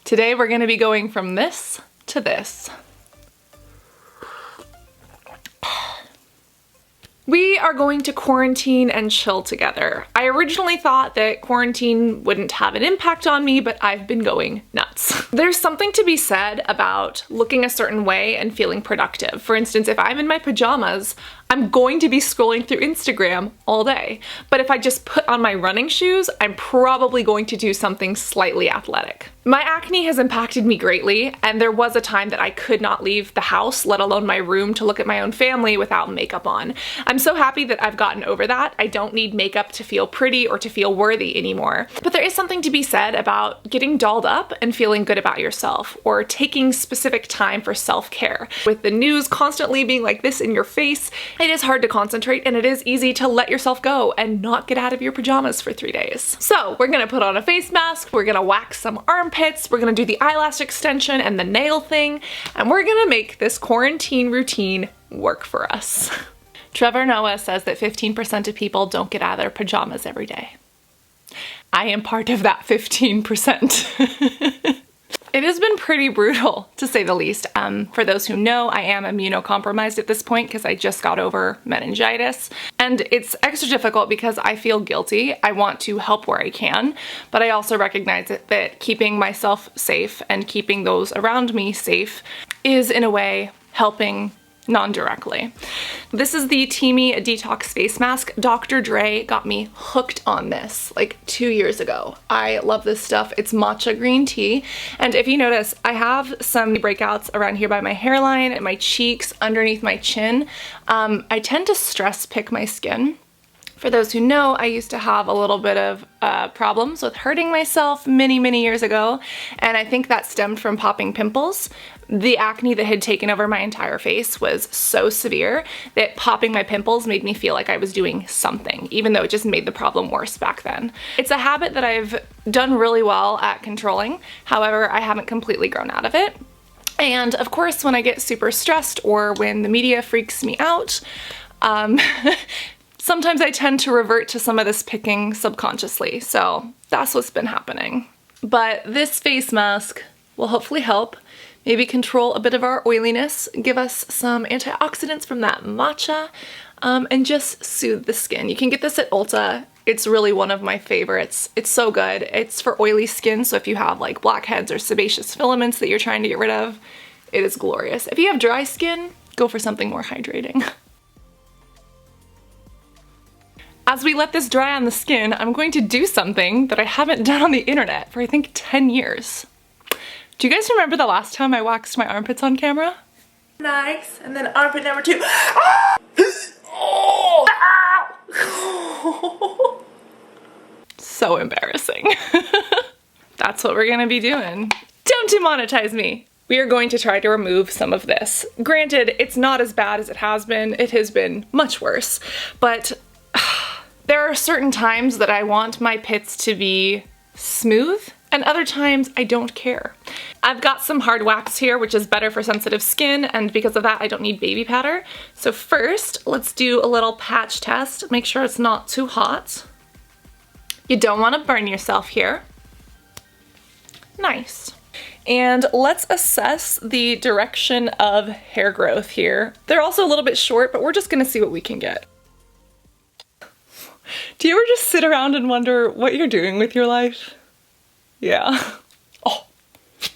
Today we're going to be going from this to this. We are going to quarantine and chill together. I originally thought that quarantine wouldn't have an impact on me, but I've been going nuts. There's something to be said about looking a certain way and feeling productive. For instance, if I'm in my pajamas, I'm going to be scrolling through Instagram all day. But if I just put on my running shoes, I'm probably going to do something slightly athletic. My acne has impacted me greatly, and there was a time that I could not leave the house, let alone my room, to look at my own family without makeup on. I'm so happy that I've gotten over that. I don't need makeup to feel pretty or to feel worthy anymore. But there is something to be said about getting dolled up and feeling good about yourself, or taking specific time for self-care. With the news constantly being like this in your face, it is hard to concentrate, and it is easy to let yourself go and not get out of your pajamas for 3 days. So we're gonna put on a face mask, we're gonna wax some armpits, we're gonna do the eyelash extension and the nail thing, and we're gonna make this quarantine routine work for us. Trevor Noah says that 15% of people don't get out of their pajamas every day. I am part of that 15%. It has been pretty brutal, to say the least. For those who know, I am immunocompromised at this point because I just got over meningitis. And it's extra difficult because I feel guilty. I want to help where I can, but I also recognize that keeping myself safe and keeping those around me safe is, in a way, helping non-directly. This is the Teamy Detox Face Mask. Dr. Dre got me hooked on this like 2 years ago. I love this stuff. It's matcha green tea. And if you notice, I have some breakouts around here by my hairline and my cheeks, underneath my chin. I tend to stress pick my skin. For those who know, I used to have a little bit of problems with hurting myself many years ago, and I think that stemmed from popping pimples. The acne that had taken over my entire face was so severe that popping my pimples made me feel like I was doing something, even though it just made the problem worse back then. It's a habit that I've done really well at controlling. However, I haven't completely grown out of it. And of course, when I get super stressed or when the media freaks me out, sometimes I tend to revert to some of this picking subconsciously, so that's what's been happening. But this face mask will hopefully help, maybe control a bit of our oiliness, give us some antioxidants from that matcha, and just soothe the skin. You can get this at Ulta. It's really one of my favorites. It's so good. It's for oily skin, so if you have like blackheads or sebaceous filaments that you're trying to get rid of, it is glorious. If you have dry skin, go for something more hydrating. As we let this dry on the skin, I'm going to do something that I haven't done on the internet for I think 10 years. Do you guys remember the last time I waxed my armpits on camera? Nice, and then armpit number 2. Oh! So embarrassing. That's what we're gonna be doing. Don't demonetize me! We are going to try to remove some of this. Granted, it's not as bad as it has been. It has been much worse, but there are certain times that I want my pits to be smooth, and other times I don't care. I've got some hard wax here, which is better for sensitive skin, and because of that I don't need baby powder. So first, let's do a little patch test. Make sure it's not too hot. You don't want to burn yourself here. Nice. And let's assess the direction of hair growth here. They're also a little bit short, but we're just gonna see what we can get. Do you ever just sit around and wonder what you're doing with your life? Yeah. Oh.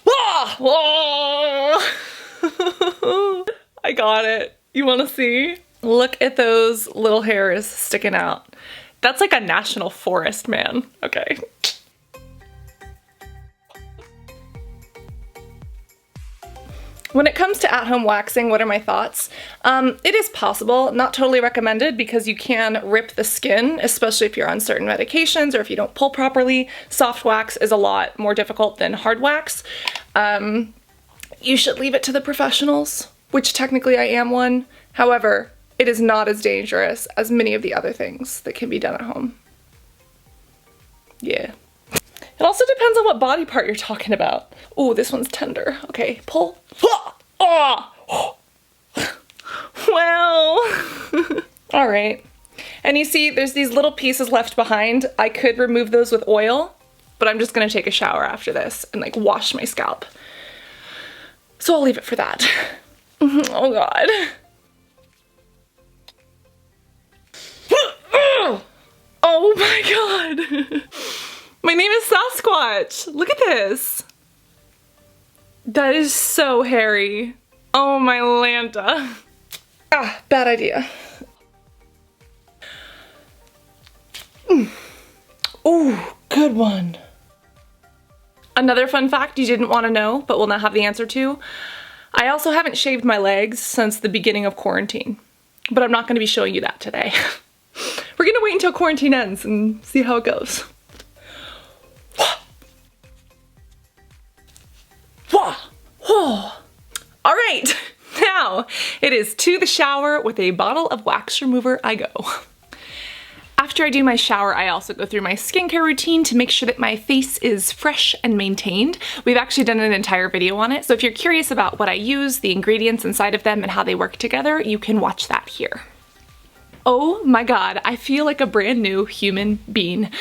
Ah! Whoa! I got it. You wanna see? Look at those little hairs sticking out. That's like a national forest, man. Okay. When it comes to at-home waxing, what are my thoughts? It is possible, not totally recommended because you can rip the skin, especially if you're on certain medications or if you don't pull properly. Soft wax is a lot more difficult than hard wax. You should leave it to the professionals, which technically I am one. However, it is not as dangerous as many of the other things that can be done at home. Yeah. It also depends on what body part you're talking about. Oh, this one's tender. Okay, pull. Well, all right. And you see there's these little pieces left behind. I could remove those with oil, but I'm just gonna take a shower after this and like wash my scalp. So I'll leave it for that. Oh God. Oh my God. My name is Sasquatch. Look at this. That is so hairy. Oh my Lanta. Ah, bad idea. Oh, good one. Another fun fact you didn't want to know, but will not have the answer to. I also haven't shaved my legs since the beginning of quarantine, but I'm not going to be showing you that today. We're going to wait until quarantine ends and see how it goes. All right, now it is to the shower with a bottle of wax remover I go. After I do my shower, I also go through my skincare routine to make sure that my face is fresh and maintained. We've actually done an entire video on it, so if you're curious about what I use, the ingredients inside of them, and how they work together, you can watch that here. Oh my God, I feel like a brand new human being.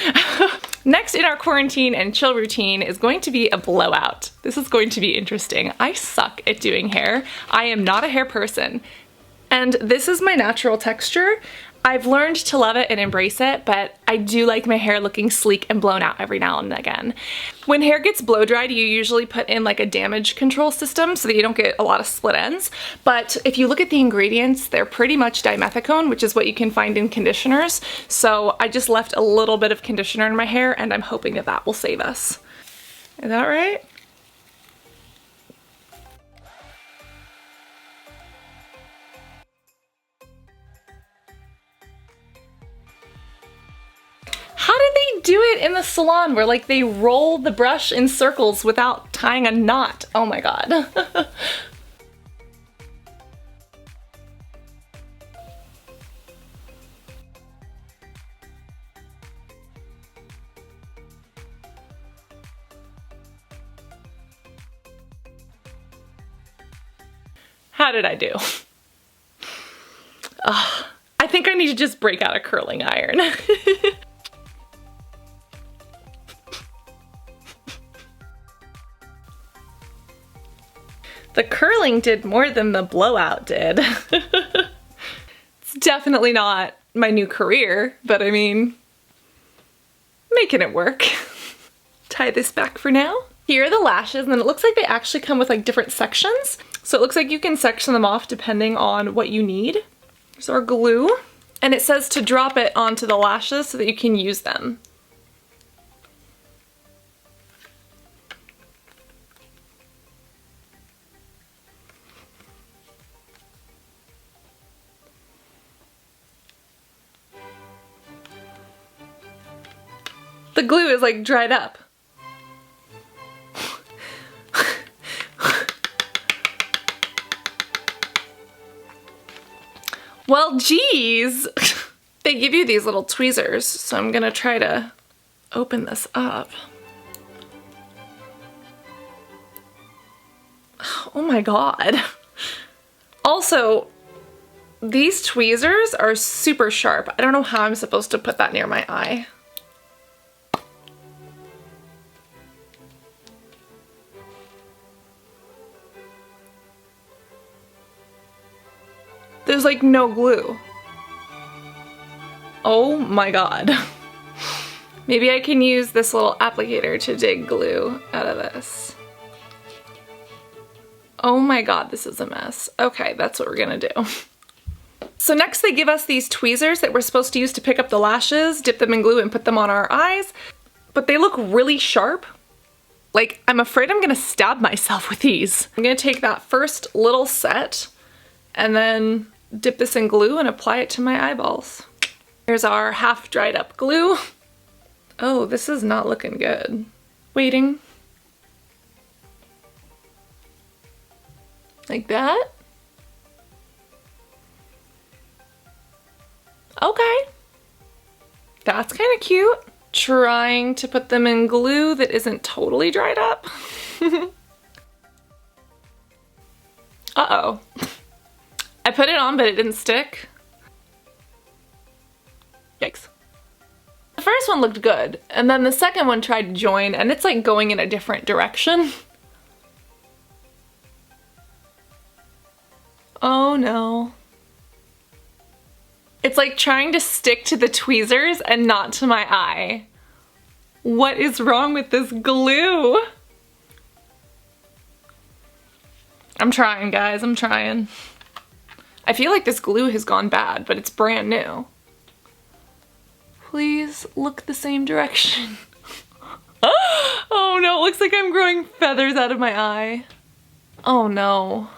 Next in our quarantine and chill routine is going to be a blowout. This is going to be interesting. I suck at doing hair. I am not a hair person. And this is my natural texture. I've learned to love it and embrace it, but I do like my hair looking sleek and blown out every now and again. When hair gets blow dried, you usually put in like a damage control system so that you don't get a lot of split ends. But if you look at the ingredients, they're pretty much dimethicone, which is what you can find in conditioners. So I just left a little bit of conditioner in my hair and I'm hoping that that will save us. Is that right? How did they do it in the salon where like they roll the brush in circles without tying a knot? Oh my God. How did I do? I think I need to just break out a curling iron. The curling did more than the blowout did. It's definitely not my new career, but I mean, making it work. Tie this back for now. Here are the lashes, and it looks like they actually come with like different sections. So it looks like you can section them off depending on what you need. Here's our glue, and it says to drop it onto the lashes so that you can use them. The glue is like dried up. Well, geez. They give you these little tweezers, so I'm gonna try to open this up. Oh my God. Also, these tweezers are super sharp. I don't know how I'm supposed to put that near my eye. There's like no glue. Oh my God. Maybe I can use this little applicator to dig glue out of this. Oh my God, this is a mess. Okay, that's what we're gonna do. So next they give us these tweezers that we're supposed to use to pick up the lashes, dip them in glue and put them on our eyes, but they look really sharp. Like, I'm afraid I'm gonna stab myself with these. I'm gonna take that first little set and then dip this in glue and apply it to my eyeballs. Here's our half dried up glue. Oh, this is not looking good. Waiting. Like that. Okay. That's kind of cute. Trying to put them in glue that isn't totally dried up. Uh-oh. I put it on, but it didn't stick. Yikes. The first one looked good, and then the second one tried to join, and it's like going in a different direction. Oh no. It's like trying to stick to the tweezers and not to my eye. What is wrong with this glue? I'm trying, guys, I'm trying. I feel like this glue has gone bad, but it's brand new. Please look the same direction. Oh no, it looks like I'm growing feathers out of my eye. Oh no.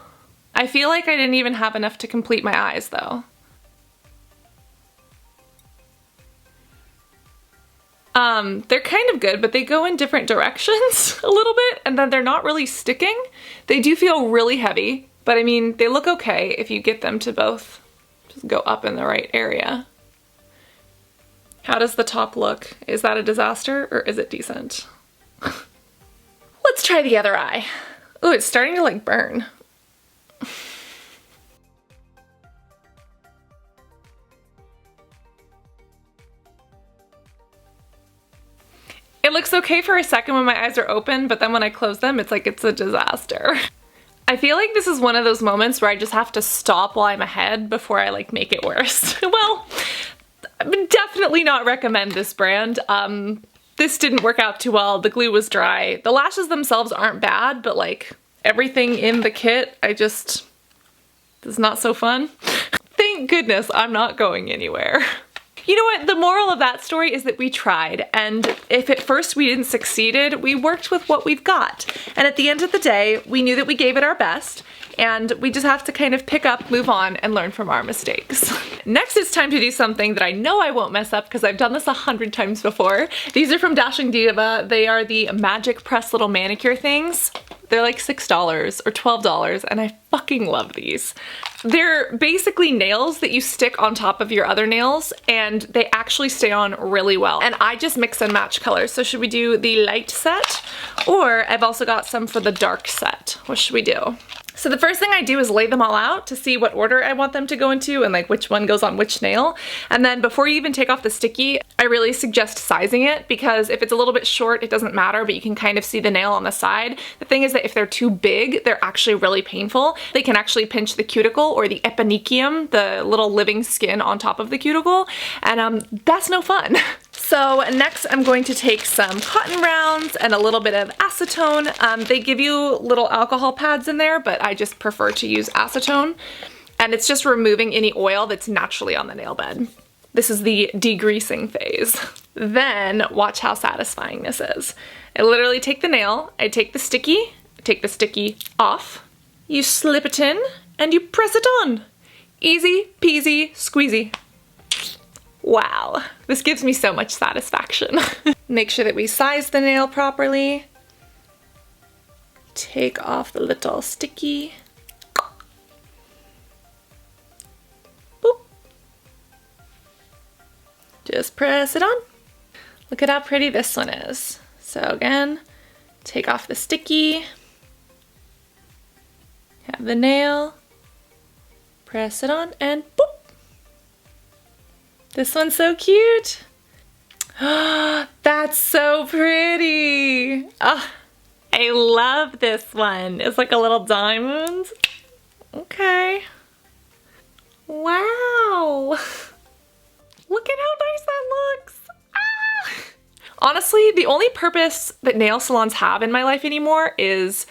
I feel like I didn't even have enough to complete my eyes though. They're kind of good, but they go in different directions a little bit, and then they're not really sticking. They do feel really heavy, but I mean, they look okay if you get them to both just go up in the right area. How does the top look? Is that a disaster or is it decent? Let's try the other eye. Ooh, it's starting to like burn. It looks okay for a second when my eyes are open, but then when I close them, it's like it's a disaster. I feel like this is one of those moments where I just have to stop while I'm ahead before I like make it worse. Well, I would definitely not recommend this brand. This didn't work out too well. The glue was dry. The lashes themselves aren't bad, but like everything in the kit, it's not so fun. Thank goodness I'm not going anywhere. You know what, the moral of that story is that we tried, and if at first we didn't succeed, we worked with what we've got. And at the end of the day, we knew that we gave it our best, and we just have to kind of pick up, move on, and learn from our mistakes. Next, it's time to do something that I know I won't mess up because I've done this 100 times before. These are from Dashing Diva. They are the Magic Press little manicure things. They're like $6 or $12, and I fucking love these. They're basically nails that you stick on top of your other nails, and they actually stay on really well. And I just mix and match colors. So should we do the light set? Or I've also got some for the dark set. What should we do? So the first thing I do is lay them all out to see what order I want them to go into and like which one goes on which nail. And then before you even take off the sticky, I really suggest sizing it, because if it's a little bit short, it doesn't matter, but you can kind of see the nail on the side. The thing is that if they're too big, they're actually really painful. They can actually pinch the cuticle or the eponychium, the little living skin on top of the cuticle, and that's no fun. So next I'm going to take some cotton rounds and a little bit of acetone. They give you little alcohol pads in there, but I just prefer to use acetone. And it's just removing any oil that's naturally on the nail bed. This is the degreasing phase. Then watch how satisfying this is. I literally take the nail, I take the sticky off, you slip it in, and you press it on. Easy peasy squeezy. Wow, this gives me so much satisfaction. Make sure that we size the nail properly. Take off the little sticky. Boop. Just press it on. Look at how pretty this one is. So again, take off the sticky. Have the nail. Press it on and boop. This one's so cute. That's so pretty. Oh, I love this one. It's like a little diamond. Okay. Wow. Look at how nice that looks. Ah! Honestly, the only purpose that nail salons have in my life anymore is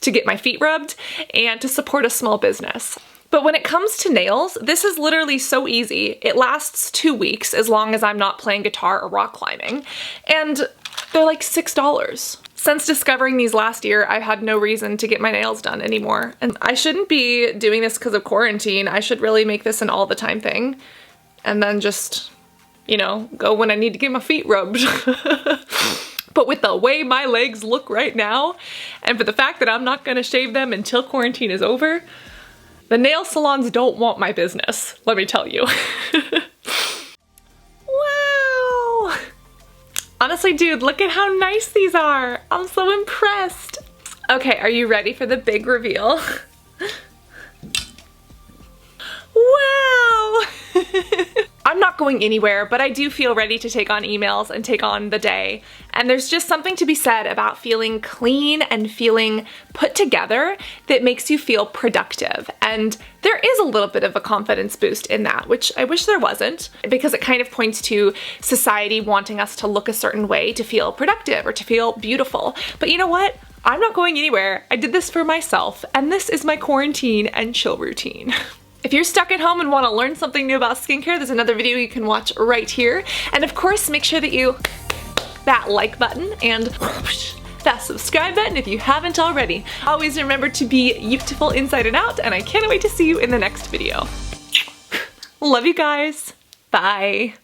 to get my feet rubbed and to support a small business. But when it comes to nails, this is literally so easy. It lasts 2 weeks as long as I'm not playing guitar or rock climbing. And they're like $6. Since discovering these last year, I've had no reason to get my nails done anymore. And I shouldn't be doing this because of quarantine. I should really make this an all the time thing. And then just, you know, go when I need to get my feet rubbed. But with the way my legs look right now, and for the fact that I'm not gonna shave them until quarantine is over, the nail salons don't want my business, let me tell you. Wow! Honestly, dude, look at how nice these are. I'm so impressed. Okay, are you ready for the big reveal? Wow! I'm not going anywhere, but I do feel ready to take on emails and take on the day. And there's just something to be said about feeling clean and feeling put together that makes you feel productive. And there is a little bit of a confidence boost in that, which I wish there wasn't, because it kind of points to society wanting us to look a certain way to feel productive or to feel beautiful. But you know what? I'm not going anywhere. I did this for myself, and this is my quarantine and chill routine. If you're stuck at home and want to learn something new about skincare, there's another video you can watch right here. And of course, make sure that you that like button and that subscribe button if you haven't already. Always remember to be beautiful inside and out, and I can't wait to see you in the next video. Love you guys. Bye.